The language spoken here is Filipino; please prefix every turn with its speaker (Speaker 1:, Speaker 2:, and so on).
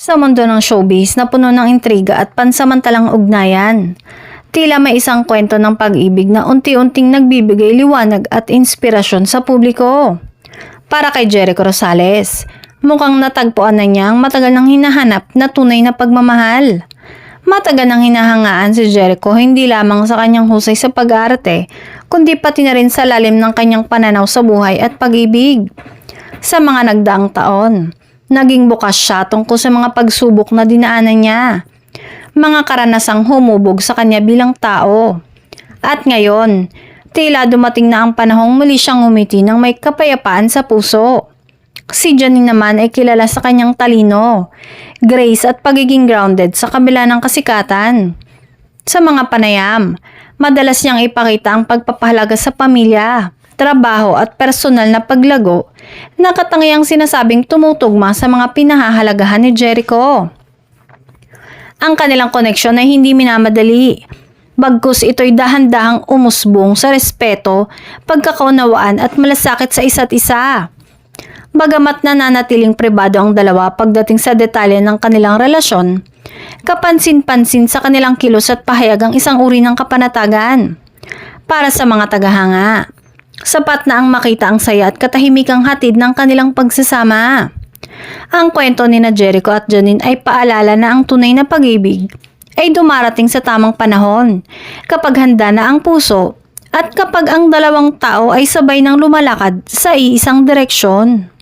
Speaker 1: Sa mundo ng showbiz na puno ng intriga at pansamantalang ugnayan, tila may isang kwento ng pag-ibig na unti-unting nagbibigay liwanag at inspirasyon sa publiko. Para kay Jericho Rosales, mukhang natagpuan na niya ang matagal nang hinahanap na tunay na pagmamahal. Matagal nang hinahangaan si Jericho hindi lamang sa kanyang husay sa pag-arte, kundi pati na rin sa lalim ng kanyang pananaw sa buhay at pag-ibig. Sa mga nagdaang taon, naging bukas siya tungkol sa mga pagsubok na dinaanan niya, mga karanasang humubog sa kanya bilang tao. At ngayon, tila dumating na ang panahong muli siyang ngumiti ng may kapayapaan sa puso. Si Janine naman ay kilala sa kanyang talino, grace at pagiging grounded sa kabila ng kasikatan. Sa mga panayam, madalas niyang ipakita ang pagpapahalaga sa pamilya, trabaho at personal na paglago na katangiang sinasabing tumutugma sa mga pinahahalagahan ni Jericho. Ang kanilang koneksyon ay hindi minamadali. Bagkus ito'y dahan-dahang umusbong sa respeto, pagkakaunawaan at malasakit sa isa't isa. Bagamat nananatiling pribado ang dalawa pagdating sa detalye ng kanilang relasyon, kapansin-pansin sa kanilang kilos at pahayag ang isang uri ng kapanatagan. Para sa mga tagahanga, sapat na ang makita ang saya at katahimikang hatid ng kanilang pagsasama. Ang kwento ni na Jericho at Janine ay paalala na ang tunay na pag-ibig ay dumarating sa tamang panahon, kapag handa na ang puso at kapag ang dalawang tao ay sabay ng lumalakad sa iisang direksyon.